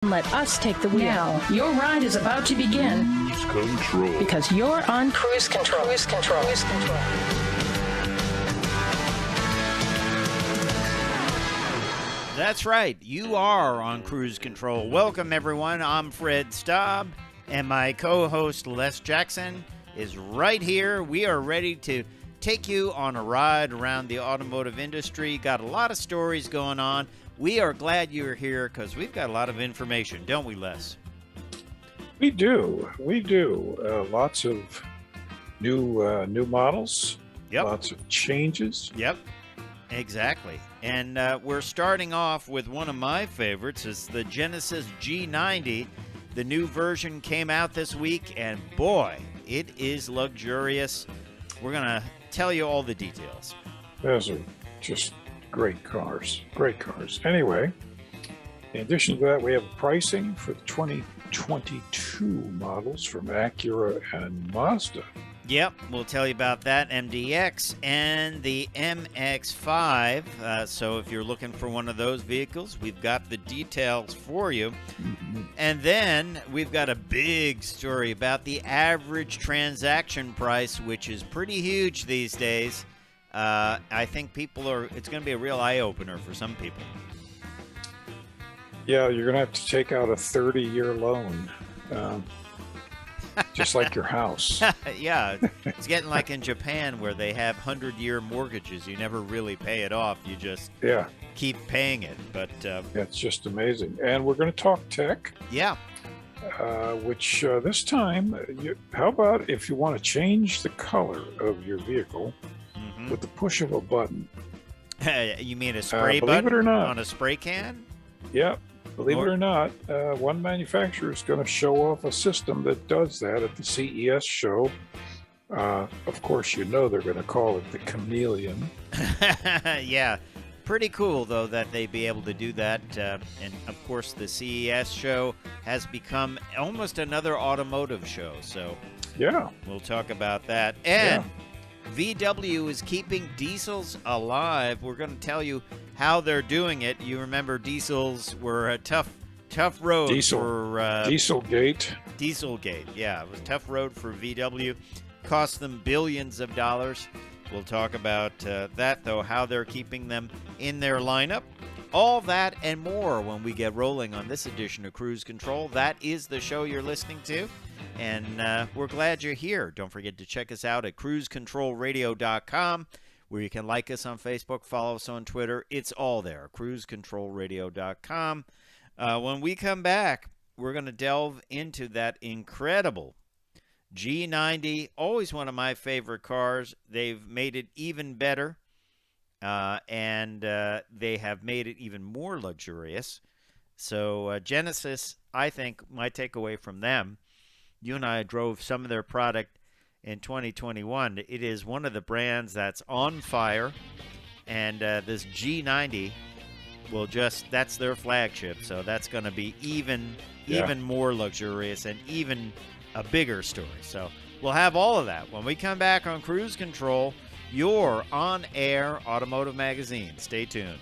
Let us take the wheel. Now, your ride is about to begin. Cruise control. Because you're on cruise control. Cruise control. Cruise control. That's right. You are on cruise control. Welcome, everyone. I'm Fred Staub, and my co-host Les Jackson is right here. We are ready to take you on a ride around the automotive industry. Got a lot of stories going on. We are glad you're here because we've got a lot of information, don't we, Les? We do. Lots of new models. Yep. Lots of changes. Yep, exactly. And we're starting off with one of my favorites. It's the Genesis G90. The new version came out this week, and boy, it is luxurious. We're going to tell you all the details. Those are just great cars. Anyway, in addition to that, we have pricing for the 2022 models from Acura and Mazda. Yep, we'll tell you about that, MDX and the MX-5. So if you're looking for one of those vehicles, we've got the details for you. Mm-hmm. And then we've got a big story about the average transaction price, which is pretty huge these days. I think it's going to be a real eye-opener for some people. Yeah, you're going to have to take out a 30-year loan, just like your house. Yeah, it's getting like in Japan where they have 100-year mortgages. You never really pay it off. You just keep paying it. But it's just amazing. And we're going to talk tech. Yeah. Which this time, how about if you want to change the color of your vehicle with the push of a button? You mean a spray button it or not, on a spray can? Yeah. Believe it or not, one manufacturer is going to show off a system that does that at the CES show. Of course, you know they're going to call it the Chameleon. Yeah. Pretty cool, though, that they be able to do that. And, of course, the CES show has become almost another automotive show. So yeah, we'll talk about that. And VW is keeping diesels alive. We're going to tell you how they're doing it. You remember diesels were a tough road for Dieselgate. Dieselgate, yeah. It was a tough road for VW. Cost them billions of dollars. We'll talk about that, though, how they're keeping them in their lineup. All that and more when we get rolling on this edition of Cruise Control. That is the show you're listening to, and we're glad you're here. Don't forget to check us out at cruisecontrolradio.com, where you can like us on Facebook, follow us on Twitter. It's all there, cruisecontrolradio.com. When we come back, we're going to delve into that incredible G90, always one of my favorite cars. They've made it even better, and they have made it even more luxurious. So Genesis, I think, my takeaway from them, you and I drove some of their product in 2021. It is one of the brands that's on fire, and this G90 will that's their flagship. So that's going to be even more luxurious and even a bigger story. So we'll have all of that when we come back on Cruise Control, your on-air automotive magazine. Stay tuned.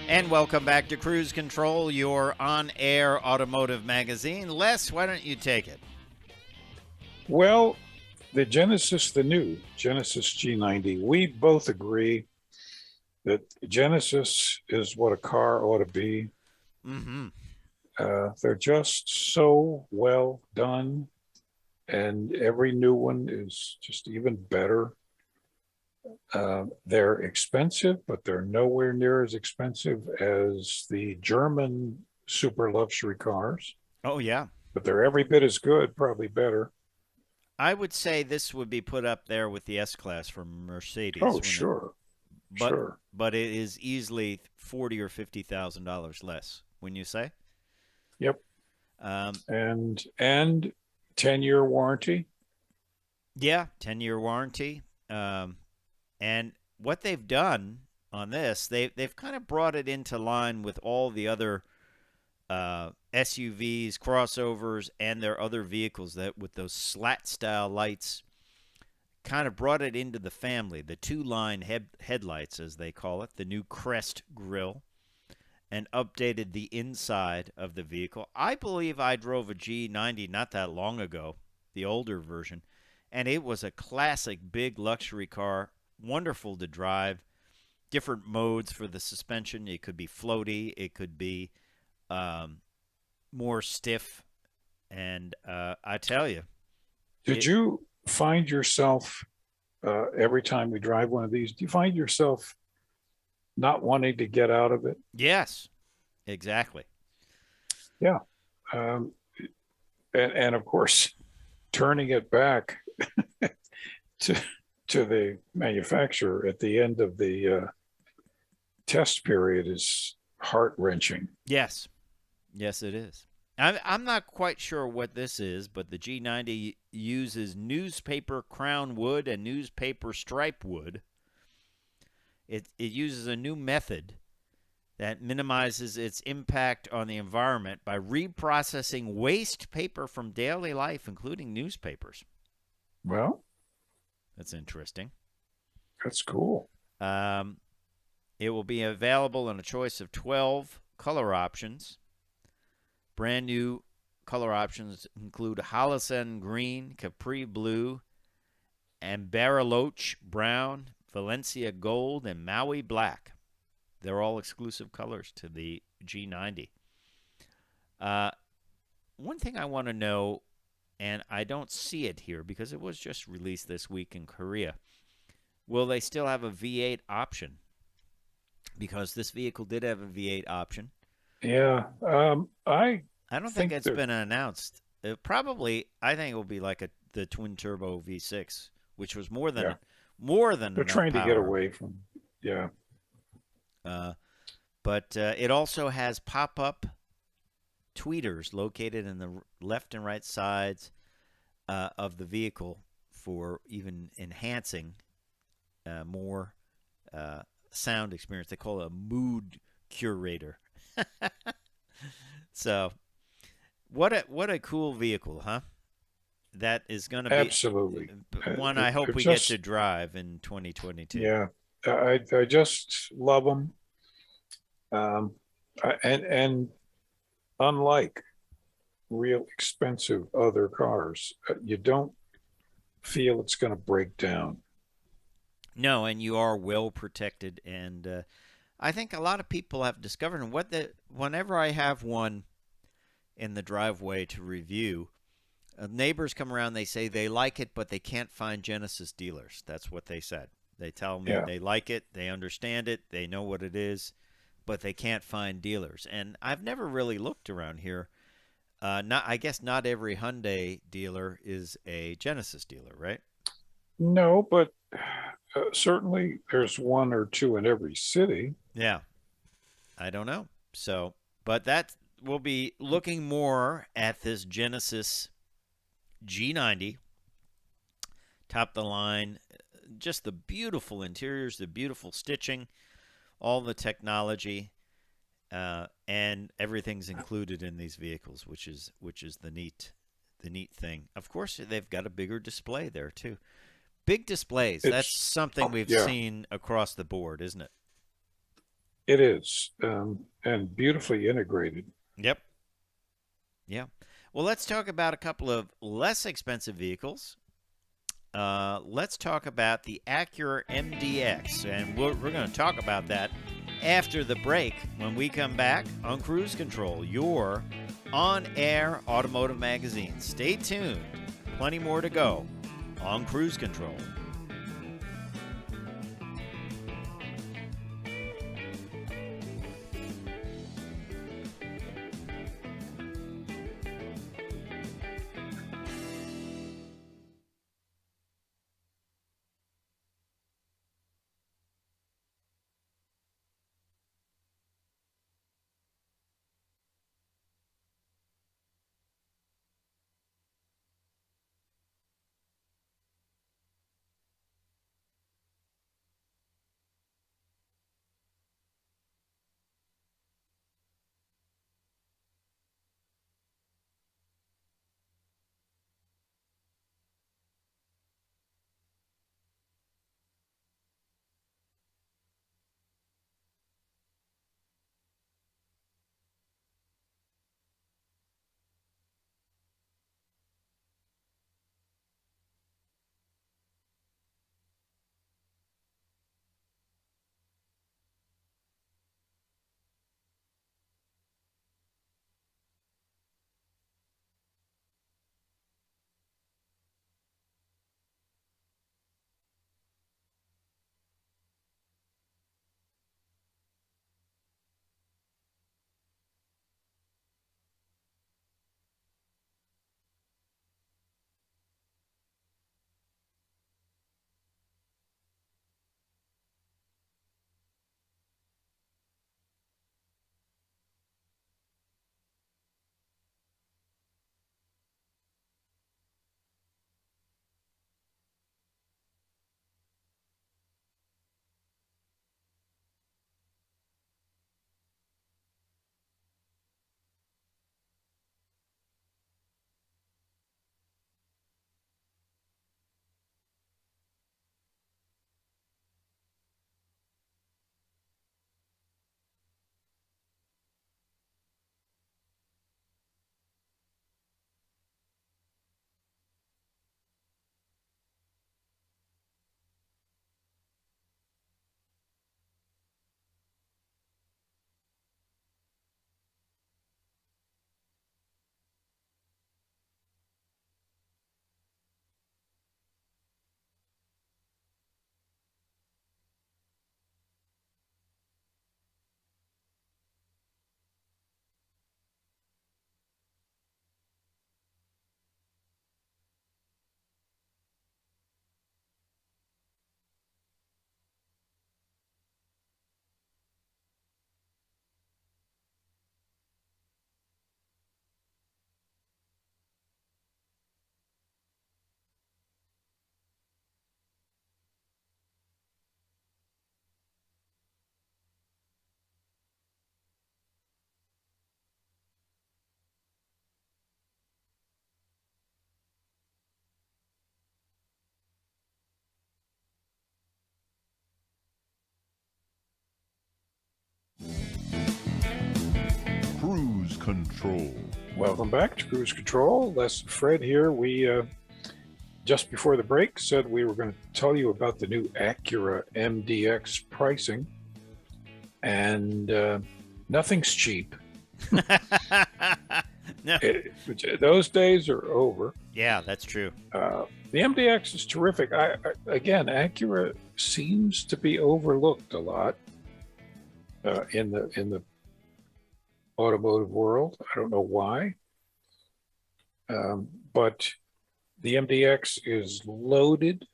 And welcome back to Cruise Control, your on-air automotive magazine. Les, why don't you take it? Well, the new Genesis G90, we both agree that Genesis is what a car ought to be. Mm-hmm. They're just so well done, and every new one is just even better. They're expensive, but they're nowhere near as expensive as the German super luxury cars. Oh, yeah. But they're every bit as good, probably better. I would say this would be put up there with the S-Class from Mercedes. Oh, sure. Sure. But it is easily $40,000 or $50,000 less, wouldn't you say? Yep. And 10-year warranty. Yeah, 10-year warranty. And what they've done on this, they've kind of brought it into line with all the other SUVs, crossovers, and their other vehicles that with those slat-style lights kind of brought it into the family. The two-line headlights, as they call it, the new crest grille, and updated the inside of the vehicle. I believe I drove a G90 not that long ago, the older version, and it was a classic big luxury car, wonderful to drive, different modes for the suspension. It could be floaty, it could be more stiff, and I tell you. Did you find yourself, every time we drive one of these, do you find yourself not wanting to get out of it? Yes, exactly. Yeah. And of course, turning it back to the manufacturer at the end of the test period is heart-wrenching. Yes. Yes, it is. I'm not quite sure what this is, but the G90 uses newspaper crown wood and newspaper stripe wood. It uses a new method that minimizes its impact on the environment by reprocessing waste paper from daily life, including newspapers. Well, that's interesting. That's cool. It will be available in a choice of 12 color options. Brand new color options include Holocene green, Capri blue, and Bariloche brown, Valencia gold, and Maui black. They're all exclusive colors to the G90. One thing I want to know, and I don't see it here because it was just released this week in Korea, will they still have a V8 option? Because this vehicle did have a V8 option. Yeah, I don't think it's been announced. I think it will be like the twin turbo V6, which was more than they're trying to get away from. Yeah. But it also has pop-up tweeters located in the left and right sides of the vehicle for even enhancing more sound experience. They call it a mood curator. So, what a cool vehicle, huh? That is going to be absolutely one I hope we get to drive in 2022. Yeah, I just love them. And unlike real expensive other cars, you don't feel it's going to break down. No, and you are well protected, and I think a lot of people have discovered, and whenever I have one in the driveway to review, neighbors come around, they say they like it, but they can't find Genesis dealers. That's what they said. They tell me they like it, they understand it, they know what it is, but they can't find dealers. And I've never really looked around here. I guess not every Hyundai dealer is a Genesis dealer, right? No, but certainly there's one or two in every city. Yeah. I don't know. So, but that we'll be looking more at this Genesis G90, top of the line, just the beautiful interiors, the beautiful stitching, all the technology, and everything's included in these vehicles, which is the neat thing. Of course, they've got a bigger display there too. Big displays. That's something we've seen across the board, isn't it? It is, and beautifully integrated. Yep. Yeah. Well, let's talk about a couple of less expensive vehicles. Let's talk about the Acura Mdx, and we're going to talk about that after the break when we come back on Cruise Control, your on-air automotive magazine. Stay tuned. Plenty more to go on Cruise Control. Cruise Control. Welcome back to Cruise Control. Les and Fred here. We just before the break said we were going to tell you about the new Acura Mdx pricing, and nothing's cheap. No. Those days are over. Yeah, that's true. The MDX is terrific. Again, Acura seems to be overlooked a lot in the automotive world. I don't know why, but the MDX is loaded.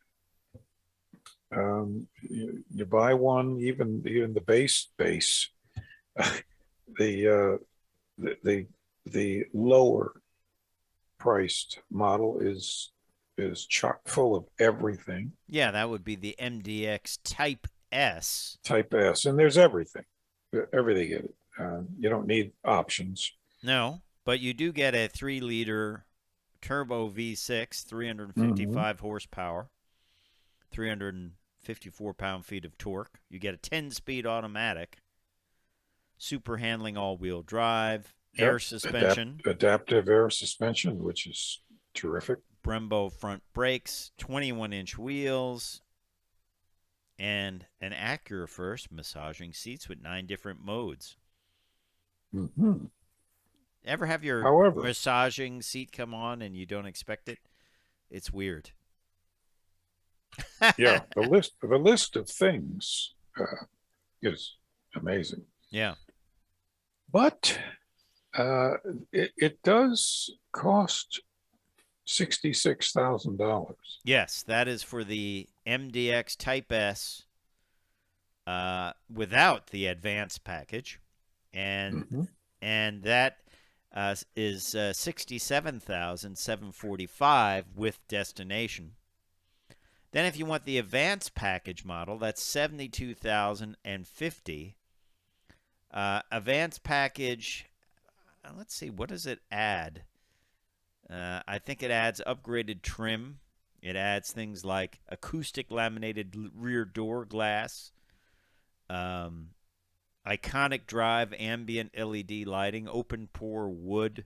You buy one, even the base, the lower priced model is chock full of everything. Yeah, that would be the MDX Type S. Type S, and there's everything in it. You don't need options. No, but you do get a 3-liter turbo V6, 355 horsepower, 354 pound-feet of torque. You get a 10-speed automatic. super handling all-wheel drive, Yep. air suspension, Adaptive air suspension, which is terrific. Brembo front brakes, 21-inch wheels, and an Acura first massaging seats with 9 different modes. Hmm. Ever have your However, massaging seat come on and you don't expect it? It's weird. yeah, the list of things is amazing. Yeah. But it does cost $66,000. Yes, that is for the MDX Type S without the advanced package, and Mhm. that is $67,745 with destination. Then, if you want the advanced package model, that's $72,050. Advanced package. Let's see, what does it add? I think it adds upgraded trim. It adds things like acoustic laminated rear door glass, iconic drive ambient LED lighting, open pore wood,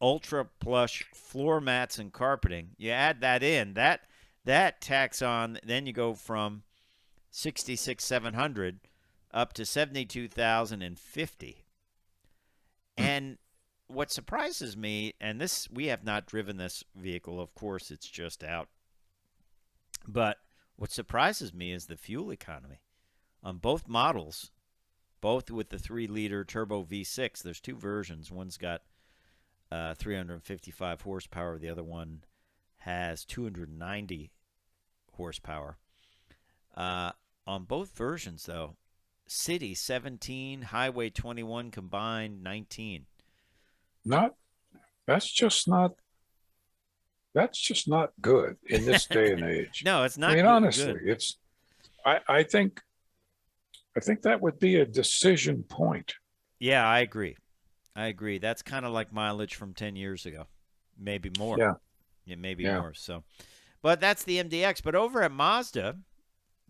ultra plush floor mats and carpeting. You add that in, that tacks on. Then you go from 66,700 up to 72,050. And what surprises me, and this, we have not driven this vehicle, of course, it's just out. But what surprises me is the fuel economy on both models, both with the 3-liter turbo V6. There's 2 versions. One's got 355 horsepower. The other one has 290 horsepower. On both versions, though, city 17, highway 21, combined 19. That's just not good in this day and age. No, it's not. I mean, good. honestly, it's. I think that would be a decision point. Yeah, I agree. That's kind of like mileage from 10 years ago, maybe more. Yeah, maybe more. So, but that's the MDX. But over at Mazda,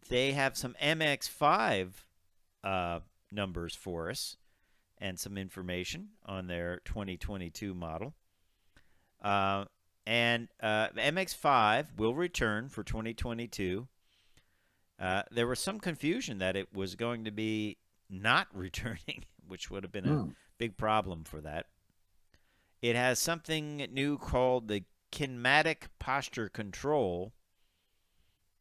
they have some MX-5 numbers for us and some information on their 2022 model. And MX-5 will return for 2022. There was some confusion that it was going to be not returning, which would have been a big problem for that. It has something new called the Kinematic posture control.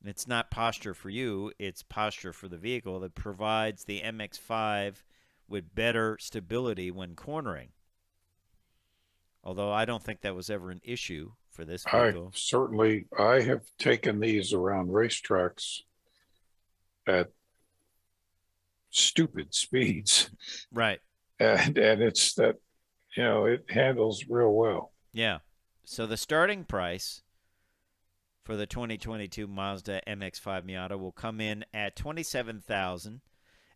It's not posture for you, it's posture for the vehicle that provides the MX-5 with better stability when cornering. Although I don't think that was ever an issue for this vehicle. I have taken these around racetracks at stupid speeds. Right. And it's that, it handles real well. Yeah. So the starting price for the 2022 Mazda MX-5 Miata will come in at $27,000,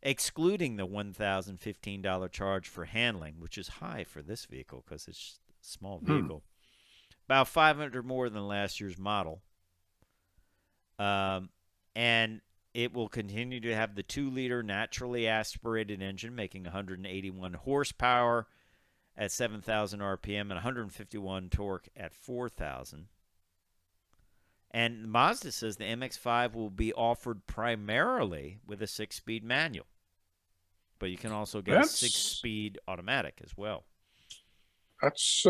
excluding the $1,015 charge for handling, which is high for this vehicle because it's a small vehicle. About $500 more than last year's model. And it will continue to have the 2-liter naturally aspirated engine, making 181 horsepower at 7,000 RPM and 151 torque at 4,000. And Mazda says the MX-5 will be offered primarily with a 6-speed manual. But you can also get a 6-speed automatic as well. That's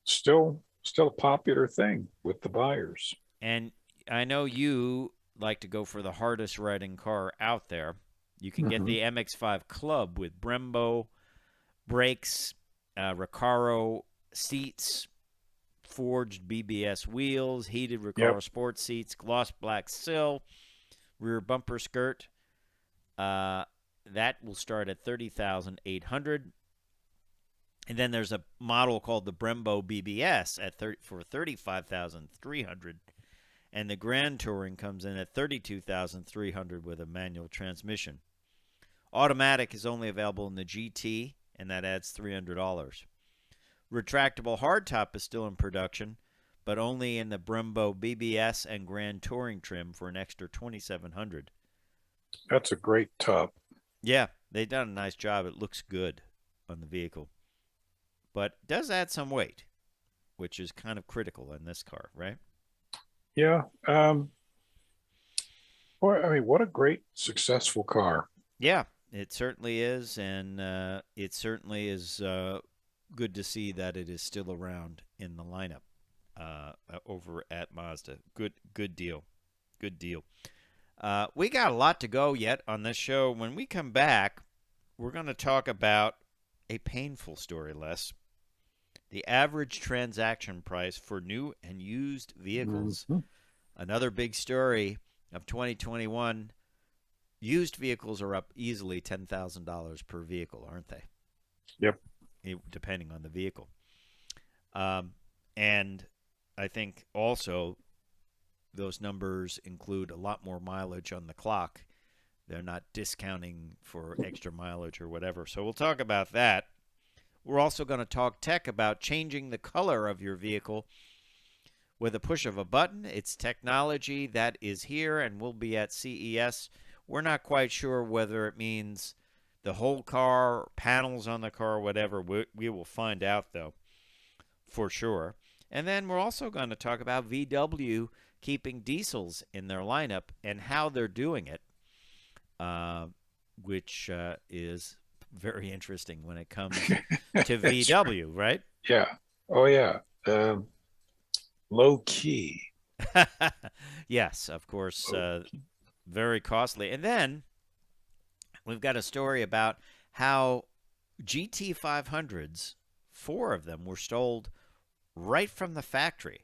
still a popular thing with the buyers. And I know you like to go for the hardest riding car out there. You can get the MX-5 Club with Brembo brakes, Recaro seats, forged BBS wheels, heated Recaro sports seats, gloss black sill, rear bumper skirt. That will start at $30,800. And then there's a model called the Brembo BBS for $35,300. And the Grand Touring comes in at $32,300 with a manual transmission. Automatic is only available in the GT, and that adds $300. Retractable hardtop is still in production, but only in the Brembo BBS and Grand Touring trim for an extra $2,700. That's a great top. Yeah, they've done a nice job. It looks good on the vehicle, but it does add some weight, which is kind of critical in this car, right? Yeah. Boy, I mean, what a great, successful car. Yeah, it certainly is, and it certainly is good to see that it is still around in the lineup over at Mazda. Good deal. Good deal. We got a lot to go yet on this show. When we come back, we're going to talk about a painful story, Les. The average transaction price for new and used vehicles. Mhm. Another big story of 2021. Used vehicles are up easily $10,000 per vehicle, aren't they? Yep. Depending on the vehicle. And I think also those numbers include a lot more mileage on the clock. They're not discounting for extra mileage or whatever. So we'll talk about that. We're also going to talk tech about changing the color of your vehicle with a push of a button. It's technology that is here and will be at CES. We're not quite sure whether it means the whole car, panels on the car, whatever. We will find out, though, for sure. And then we're also going to talk about VW keeping diesels in their lineup and how they're doing it, which is very interesting when it comes to VW, right? Yeah. Oh, yeah. Low key. Yes, of course, Low key. very costly. And then we've got a story about how GT500s, 4 of them, were sold right from the factory.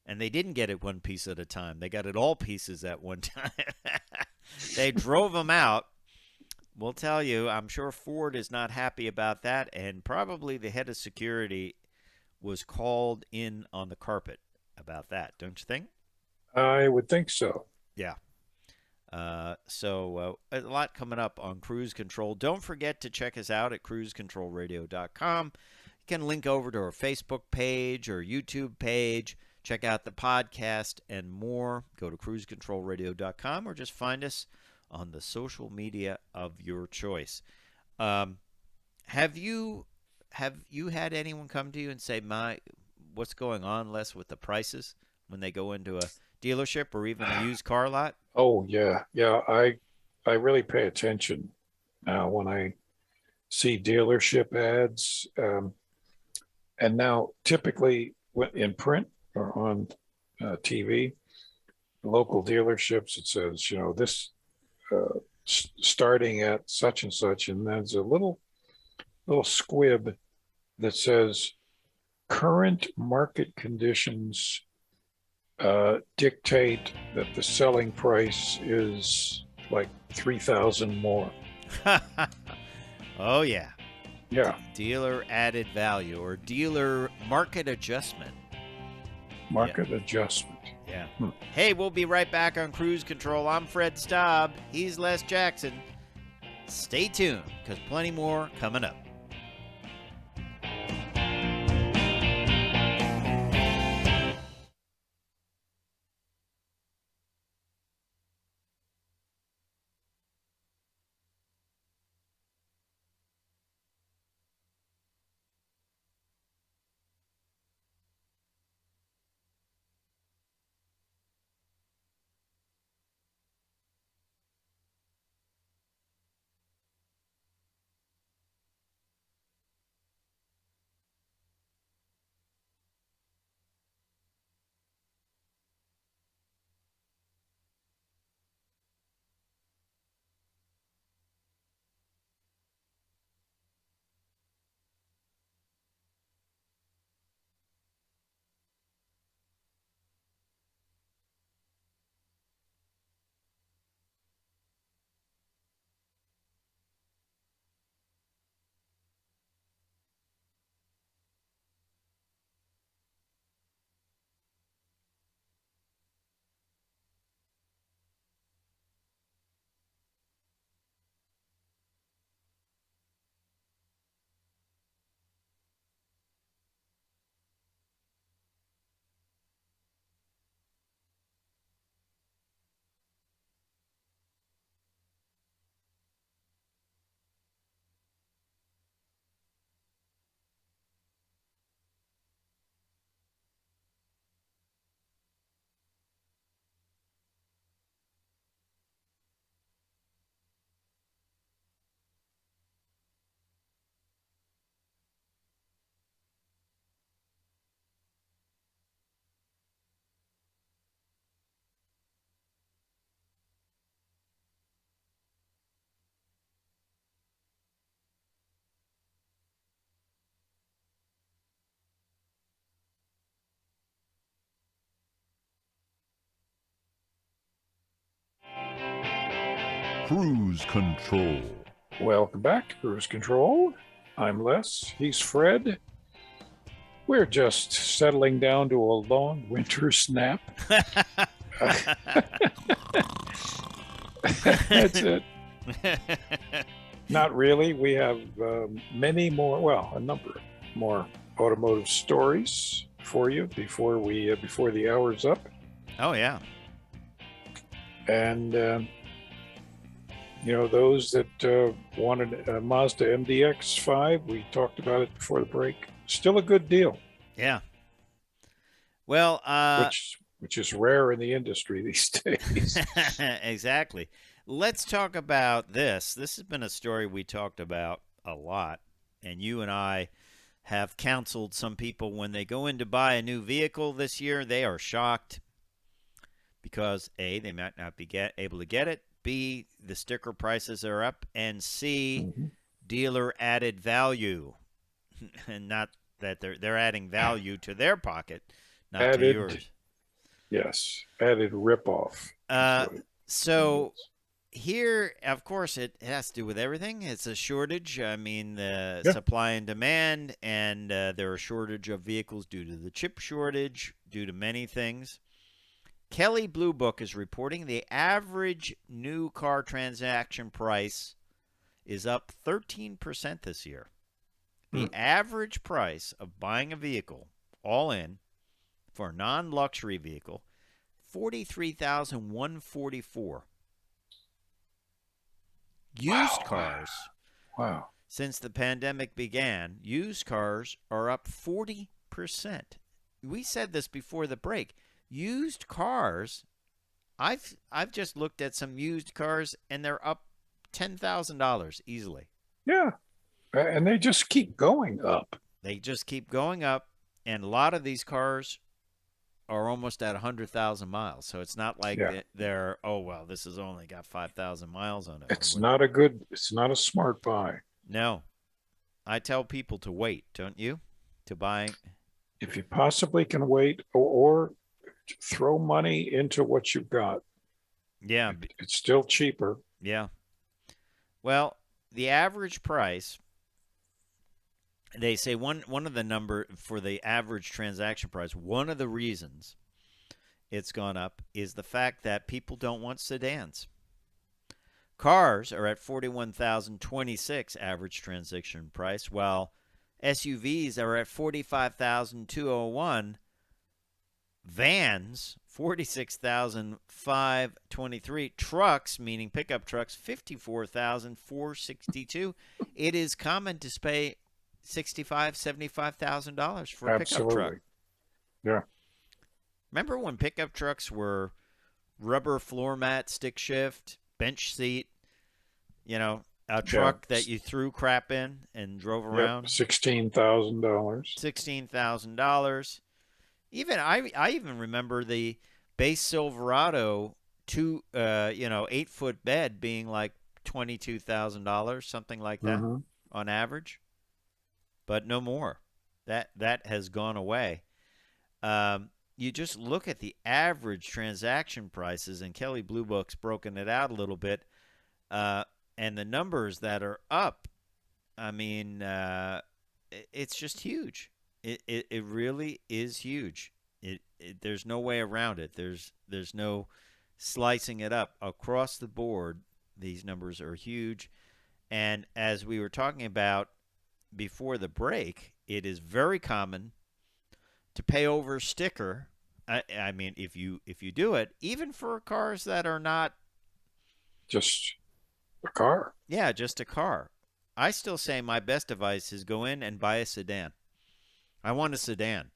And they didn't get it one piece at a time. They got it all pieces at one time. They drove them out. We'll tell you, I'm sure Ford is not happy about that. And probably the head of security was called in on the carpet about that, don't you think? I would think so. Yeah. So a lot coming up on Cruise Control. Don't forget to check us out at cruisecontrolradio.com. You can link over to our Facebook page or YouTube page. Check out the podcast and more. Go to cruisecontrolradio.com or just find us on the social media of your choice. Have you had anyone come to you and say, what's going on, Les, with the prices when they go into a dealership or even a used car lot? Oh, yeah. Yeah. I really pay attention now when I see dealership ads. And now, typically, in print or on TV, local dealerships, it says, this starting at such and such, and there's a little squib that says current market conditions dictate that the selling price is like 3,000 more. Oh, yeah. Yeah, Dealer added value or dealer market adjustment. market adjustment. Yeah. Hey, we'll be right back on Cruise Control. I'm Fred Staub. He's Les Jackson. Stay tuned, because plenty more coming up. Cruise Control. Welcome back to Cruise Control. I'm Les. He's Fred. We're just settling down to a long winter's nap. That's it. Not really. We have many more, well, a number more automotive stories for you before the hour's up. Oh, yeah. And, those that wanted a Mazda MDX 5, we talked about it before the break. Still a good deal. Yeah. Well, which is rare in the industry these days. exactly. Let's talk about this. This has been a story we talked about a lot, and you and I have counseled some people when they go in to buy a new vehicle this year, they are shocked because A, they might not be able to get it, B, the sticker prices are up, and C, dealer added value. And not that they're adding value to their pocket, not to yours. Yes, added ripoff. So here, of course, it has to do with everything. It's a shortage. I mean, the supply and demand, and there are a shortage of vehicles due to the chip shortage, due to many things. Kelley Blue Book is reporting the average new car transaction price is up 13% this year. The average price of buying a vehicle, all in, for a non-luxury vehicle, $43,144. Used cars. Wow. Since the pandemic began, used cars are up 40%. We said this before the break. Used cars, I've just looked at some used cars, and they're up $10,000 easily. Yeah, and they just keep going up. They just keep going up, and a lot of these cars are almost at 100,000 miles. So it's not like they're, oh, well, this has only got 5,000 miles on it. It's not a smart buy. No. I tell people to wait, don't you? To buy. If you possibly can wait or throw money into what you've got. Yeah. It's still cheaper. Yeah. Well, the average price, they say one of the number for the average transaction price, one of the reasons it's gone up is the fact that people don't want sedans. Cars are at $41,026 average transaction price, while SUVs are at $45,201. Vans, $46,523. Trucks, meaning pickup trucks, $54,462. It is common to pay $65,000, $75,000 for a pickup truck. Yeah. Remember when pickup trucks were rubber floor mat, stick shift, bench seat, a truck that you threw crap in and drove around? $16,000. $16,000. Even I even remember the base Silverado 8-foot bed being like $22,000, something like that on average. But no more. That has gone away. You just look at the average transaction prices, and Kelley Blue Book's broken it out a little bit, and the numbers that are up. I mean, it's just huge. It really is huge. There's no way around it. There's no slicing it up. Across the board, these numbers are huge. And as we were talking about before the break, it is very common to pay over sticker. I mean, if you do it, even for cars that are not just a car. Yeah, just a car. I still say my best advice is go in and buy a sedan. I want a sedan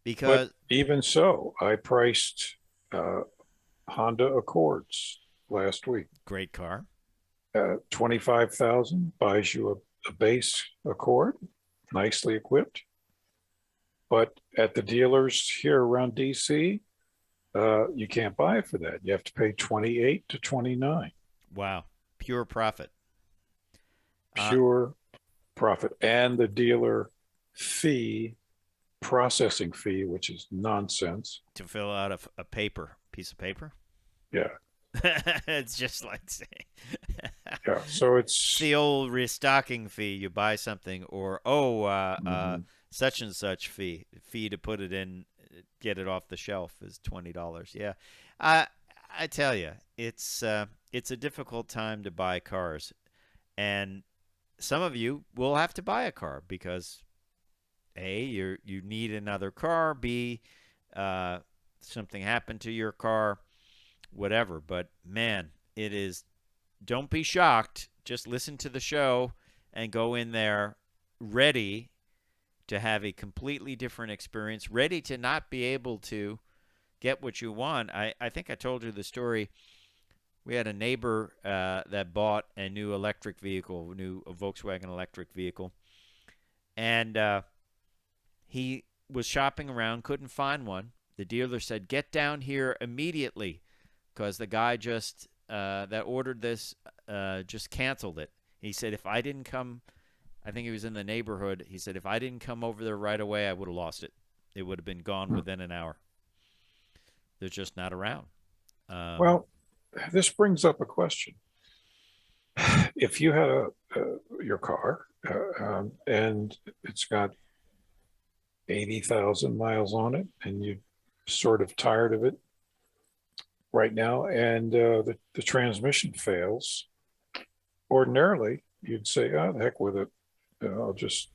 because. But even so, I priced Honda Accords last week. Great car. $25,000 buys you a base Accord, nicely equipped. But at the dealers here around DC, you can't buy it for that. You have to pay $28,000 to $29,000. Wow, pure profit. Pure profit, and the dealer fee, processing fee, which is nonsense. To fill out a piece of paper. Yeah. It's just like saying Yeah. So It's it's the old restocking fee. You buy something, or mhm. such and such fee to put it in, get it off the shelf is $20. Yeah, I tell you, it's a difficult time to buy cars, and some of you will have to buy a car because A, you need another car. B, uh, something happened to your car, whatever. But man, it is. Don't be shocked. Just listen to the show and go in there ready to have a completely different experience, ready to not be able to get what you want. I think I told you the story. We had a neighbor that bought a new electric vehicle, a Volkswagen electric vehicle, and he was shopping around, couldn't find one. The dealer said, "Get down here immediately," because the guy just that ordered this just canceled it. He said, "If I didn't come, I think he was in the neighborhood. He said, if I didn't come over there right away, I would have lost it. It would have been gone within an hour. They're just not around." Well, this brings up a question. If you had your car and it's got 80,000 miles on it, and you're sort of tired of it right now, and the transmission fails, ordinarily you'd say, "Oh, the heck with it. I'll just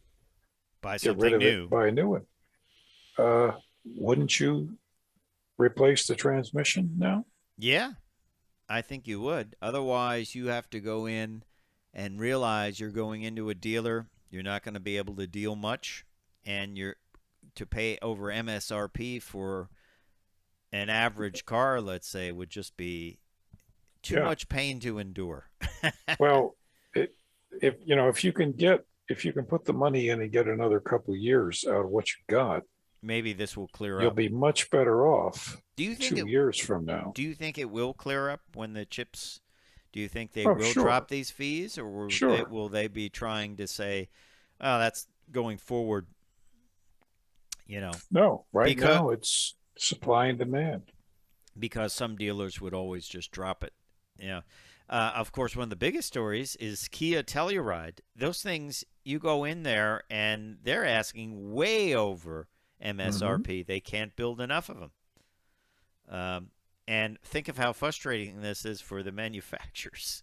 buy get rid something of new. it, buy a new one." Wouldn't you replace the transmission now? Yeah, I think you would. Otherwise, you have to go in and realize you're going into a dealer. You're not going to be able to deal much, and you're to pay over MSRP for an average car, let's say, would just be too Yeah. much pain to endure. Well, if you can put the money in and get another couple of years out of what you got, Maybe this will clear you'll up. be much better off Do you think 2 years from now. Do you think it will clear up when the chips? Do you think they Oh, will sure. drop these fees, or Sure. will they be trying to say, "Oh, that's going forward"? You know, No, right because now it's supply and demand. because some dealers would always just drop it. Yeah. Of course, one of the biggest stories is Kia Telluride. Those things, you go in there and they're asking way over MSRP. They can't build enough of them. And think of how frustrating this is for the manufacturers.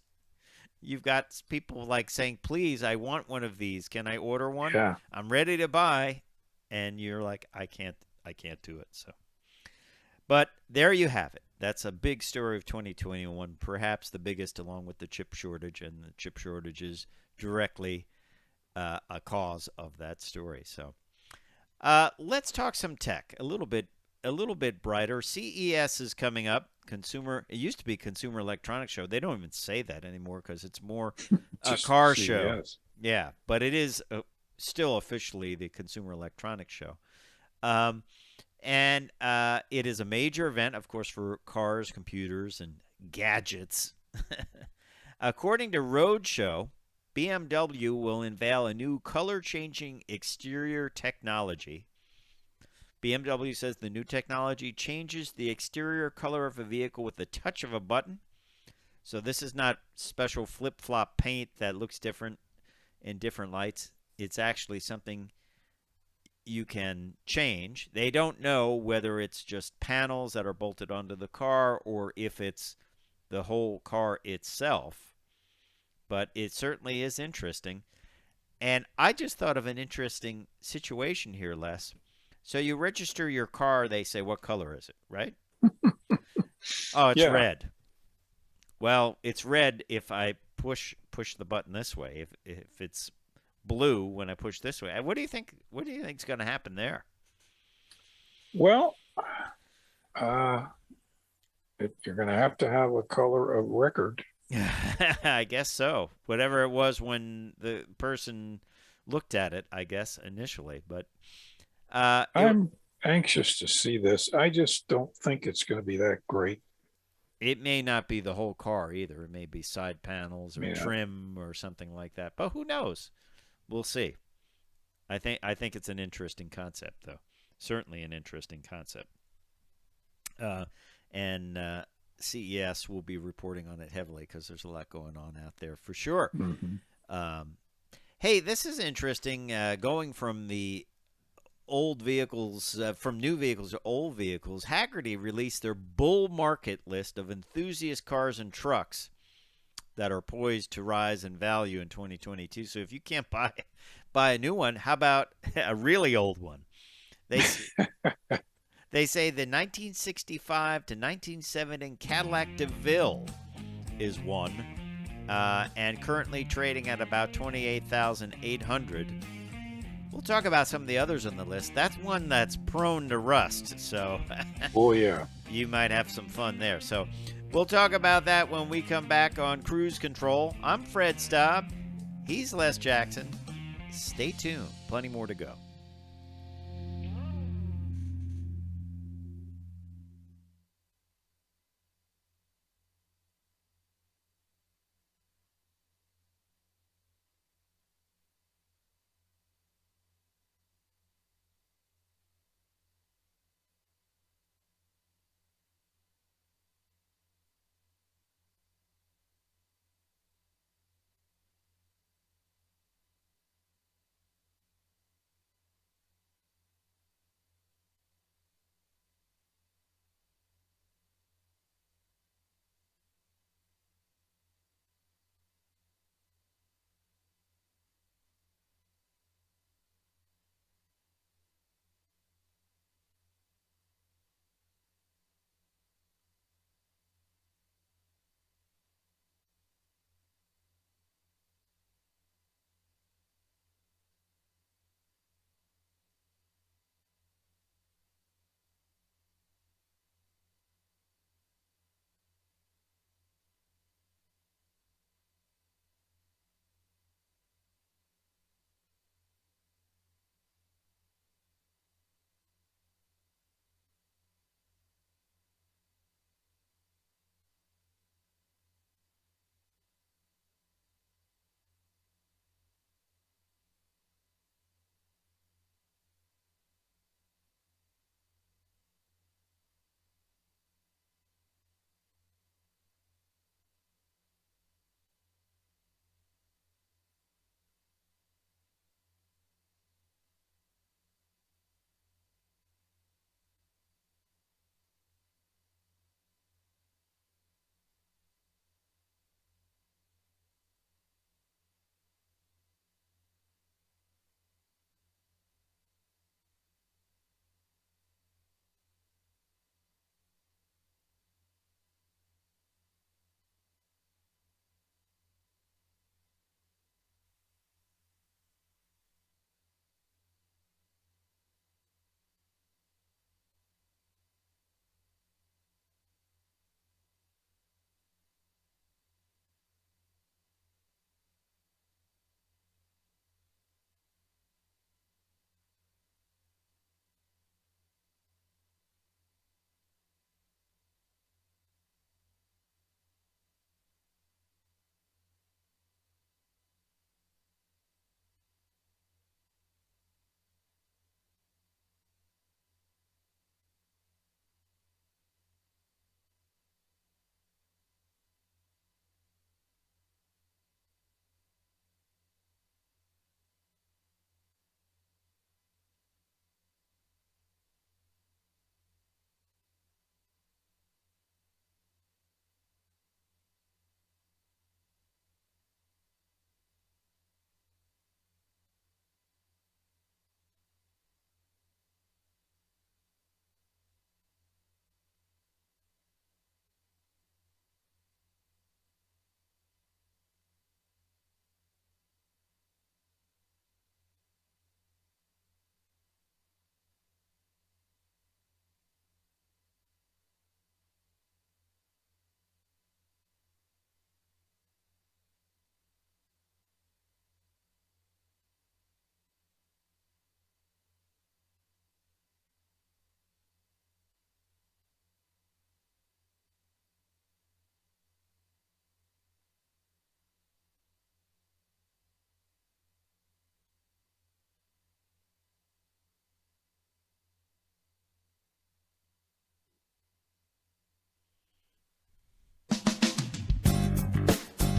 You've got people like saying, "Please, I want one of these. Can I order one? Yeah. I'm ready to buy." And you're like, I can't do it." So, but there you have it. That's a big story of 2021, perhaps the biggest, along with the chip shortage, and the chip shortage is directly a cause of that story. So, let's talk some tech a little bit brighter. CES is coming up. It used to be Consumer Electronics Show. They don't even say that anymore because it's more a car show. CES. Yeah, but it is still officially the Consumer Electronics Show. And it is a major event, of course, for cars, computers, and gadgets. According to Roadshow, BMW will unveil a new color-changing exterior technology. BMW says the new technology changes the exterior color of a vehicle with the touch of a button. So this is not special flip-flop paint that looks different in different lights. It's actually something you can change. They don't know whether it's just panels that are bolted onto the car or if it's the whole car itself. But it certainly is interesting. And I just thought of an interesting situation here, Les. So you register your car, they say, "What color is it?" Right? Oh, it's Yeah. red. Well, it's red if I push the button this way. If it's blue when I push this way. What do you think? What do you think's going to happen there? Well, you're going to have a color of record. I guess so. Whatever it was when the person looked at it, I guess initially, but I'm anxious to see this. I just don't think it's going to be that great. it may not be the whole car either. It may be side panels or Yeah. trim or something like that. But who knows? We'll see. I think it's an interesting concept, though. Certainly an interesting concept. And CES will be reporting on it heavily because there's a lot going on out there for sure. Hey, this is interesting. Going from the old vehicles, from new vehicles to old vehicles, Haggerty released their bull market list of enthusiast cars and trucks that are poised to rise in value in 2022. So if you can't buy a new one, how about a really old one? They they say the 1965 to 1970 Cadillac DeVille is one, and currently trading at about $28,800. We'll talk about some of the others on the list. That's one that's prone to rust, so Oh, yeah. you might have some fun there. So we'll talk about that when we come back on Cruise Control. I'm Fred Staub. He's Les Jackson. Stay tuned. Plenty more to go.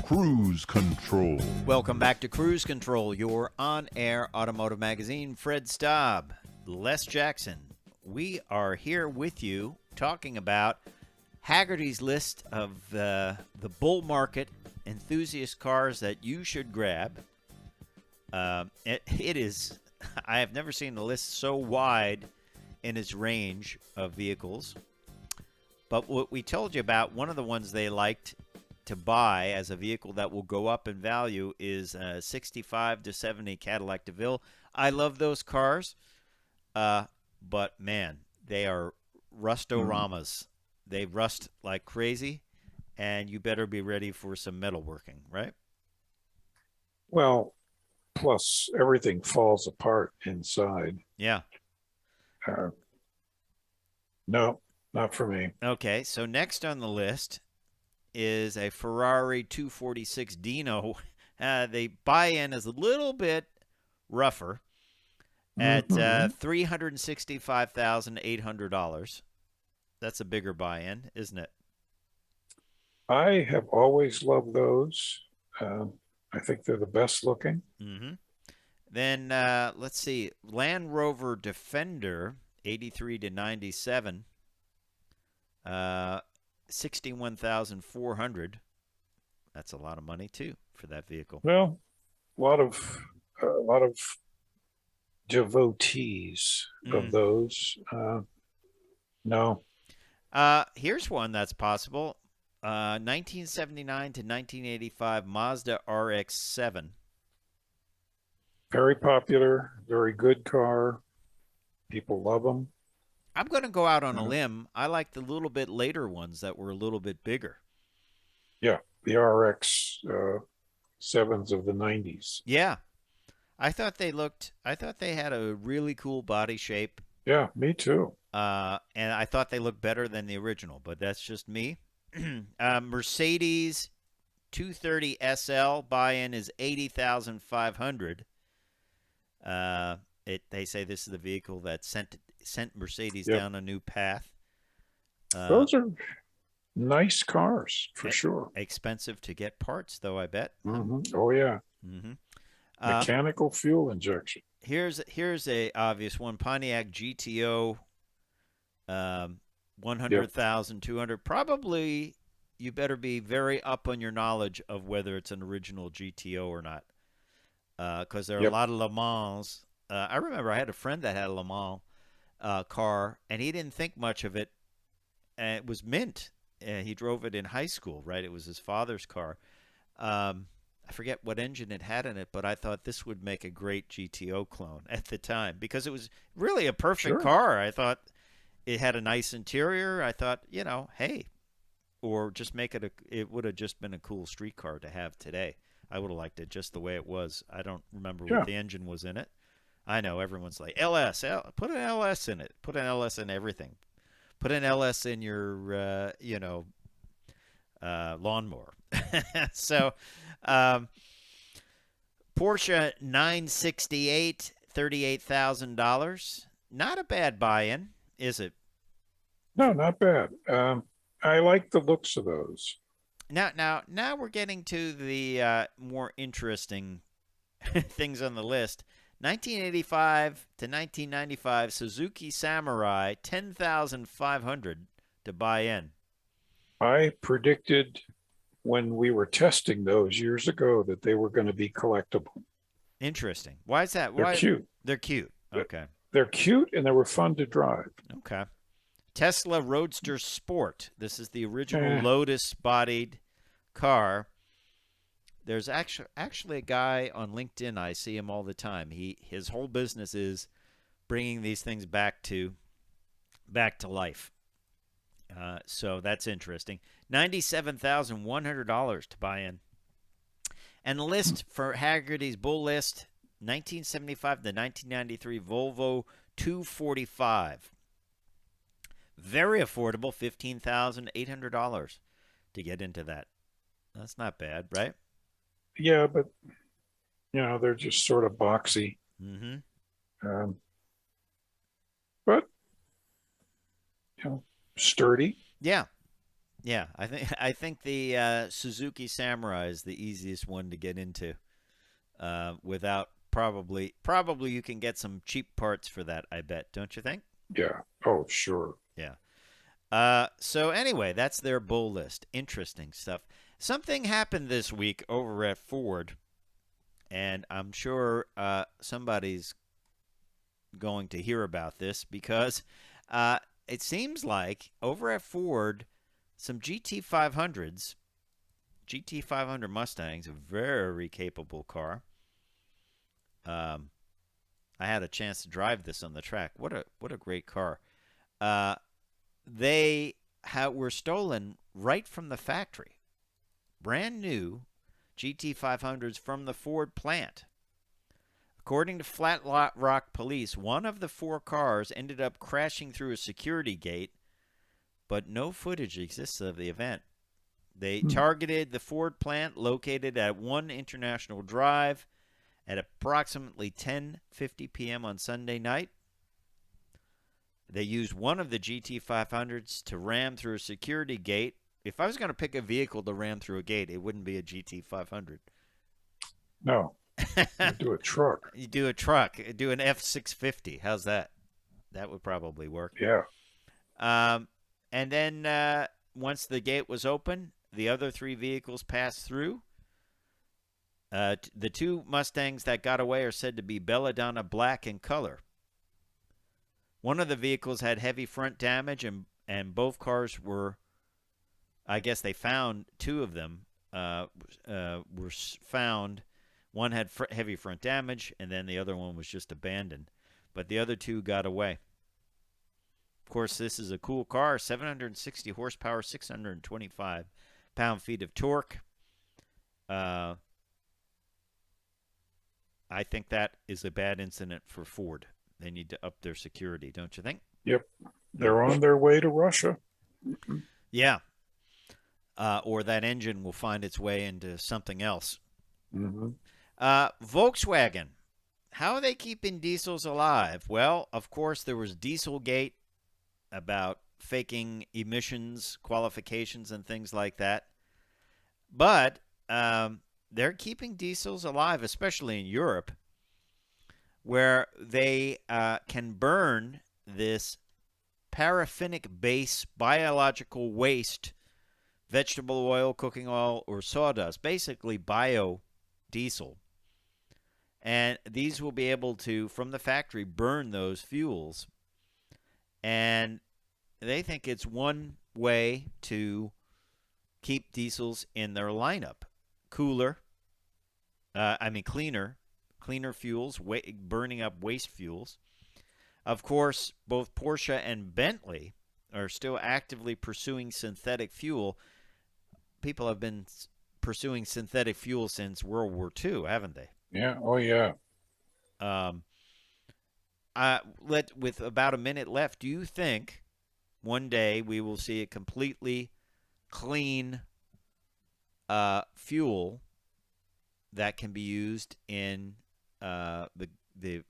Cruise Control. Welcome back to Cruise Control, your on-air automotive magazine. Fred Staub, Les Jackson. We are here with you talking about Hagerty's list of the bull market enthusiast cars that you should grab. It is, I have never seen a list so wide in its range of vehicles. But what we told you about, one of the ones they liked to buy as a vehicle that will go up in value is a 65 to 70 Cadillac DeVille. I love those cars, but man, they are rustoramas. They rust like crazy, and you better be ready for some metalworking, right? Well, plus everything falls apart inside. Yeah. No, not for me. Okay, so next on the list is a Ferrari 246 Dino. The buy-in is a little bit rougher at $365,800. That's a bigger buy-in, isn't it? I have always loved those. I think they're the best looking. Mm-hmm. Then let's see, Land Rover Defender 83 to 97. 61,400. That's a lot of money too for that vehicle. Well, a lot of devotees of those. No. Here's one that's possible. 1979 to 1985 Mazda RX-7. Very popular, very good car. People love them. I'm going to go out on a limb. I like the little bit later ones that were a little bit bigger. Yeah, the RX 7s of the 90s. Yeah. I thought they had a really cool body shape. Yeah, me too. And I thought they looked better than the original, but that's just me. Mercedes 230 SL buy-in is $80,500. They say this is the vehicle that sent Mercedes down a new path. Those are nice cars for sure. Expensive to get parts, though, I bet. Oh yeah. Mechanical fuel injection. Here's a obvious one: Pontiac Gto, 100,200. Probably you better be very up on your knowledge of whether it's an original GTO or not, because there are a lot of Le Mans. I remember I had a friend that had a Le Mans car, and he didn't think much of it. And it was mint. He drove it in high school, right? It was his father's car. I forget what engine it had in it, but I thought this would make a great GTO clone at the time because it was really a perfect car. I thought it had a nice interior. I thought, hey, or just make it it would have just been a cool street car to have today. I would have liked it just the way it was. I don't remember what the engine was in it. I know everyone's like, put an LS in it. Put an LS in everything. Put an LS in your, lawnmower. So, Porsche 968, $38,000. Not a bad buy-in, is it? No, not bad. I like the looks of those. Now we're getting to the more interesting things on the list. 1985 to 1995 Suzuki Samurai, $10,500 to buy in. I predicted when we were testing those years ago that they were going to be collectible. Interesting. Why is that? They're cute. They're cute. Okay. They're cute and they were fun to drive. Okay. Tesla Roadster Sport. This is the original Lotus-bodied car. There's actually a guy on LinkedIn. I see him all the time. His whole business is bringing these things back to life. So that's interesting. $97,100 to buy in. And the list for Hagerty's Bull List: 1975 to 1993 Volvo 245. Very affordable, $15,800 to get into that. That's not bad, right? Yeah, but they're just sort of boxy. But sturdy. Yeah. Yeah, I think the Suzuki Samurai is the easiest one to get into. Without probably you can get some cheap parts for that. I bet, don't you think? Yeah. Oh, sure. Yeah. So anyway, that's their bull list. Interesting stuff. Something happened this week over at Ford, and I'm sure somebody's going to hear about this because it seems like over at Ford, some GT500s, GT500 Mustangs, a very capable car. I had a chance to drive this on the track. What a great car. They were stolen right from the factory. Brand new GT500s from the Ford plant. According to Flat Rock police, one of the 4 cars ended up crashing through a security gate, but no footage exists of the event. They targeted the Ford plant located at 1 International Drive at approximately 10:50 p.m. on Sunday night. They used one of the GT500s to ram through a security gate. If I was going to pick a vehicle to ram through a gate, it wouldn't be a GT500. No. You do a truck. You do a truck. Do an F650. How's that? That would probably work. Yeah. And then once the gate was open, the other 3 vehicles passed through. The 2 Mustangs that got away are said to be Belladonna black in color. One of the vehicles had heavy front damage, and both cars were, I guess they found 2 of them were found. One had heavy front damage, and then the other one was just abandoned. But the other 2 got away. Of course, this is a cool car, 760 horsepower, 625 pound-feet of torque. I think that is a bad incident for Ford. They need to up their security, don't you think? Yep. They're on their way to Russia. Yeah. Or that engine will find its way into something else. Mm-hmm. Volkswagen. How are they keeping diesels alive? Well, of course, there was Dieselgate about faking emissions, qualifications, and things like that. But they're keeping diesels alive, especially in Europe, where they can burn this paraffinic-based biological waste, vegetable oil, cooking oil, or sawdust, basically biodiesel. And these will be able to, from the factory, burn those fuels. And they think it's one way to keep diesels in their lineup. Cleaner fuels, burning up waste fuels. Of course, both Porsche and Bentley are still actively pursuing synthetic fuel. People have been pursuing synthetic fuel since World War II, haven't they? Yeah. Oh, yeah. With about a minute left, do you think one day we will see a completely clean fuel that can be used in the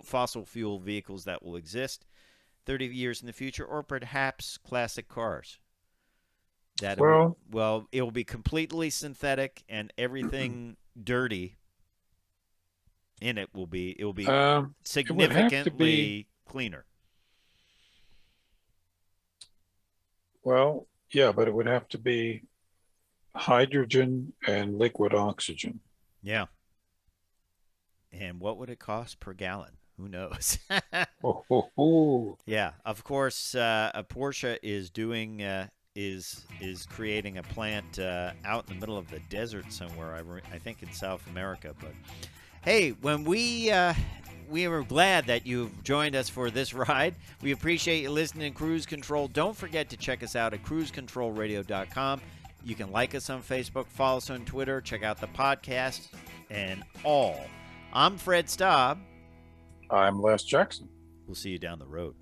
fossil fuel vehicles that will exist 30 years in the future, or perhaps classic cars? It will be completely synthetic, and everything dirty in it will be significantly cleaner. Well, yeah, but it would have to be hydrogen and liquid oxygen. Yeah. And what would it cost per gallon? Who knows? Yeah, of course, a Porsche is doing is creating a plant out in the middle of the desert somewhere. I think in South America. But hey, when we were glad that you've joined us for this ride. We appreciate you listening to Cruise Control. Don't forget to check us out at cruisecontrolradio.com. You can like us on Facebook, follow us on Twitter, check out the podcast, and all. I'm Fred Staub. I'm Les Jackson. We'll see you down the road.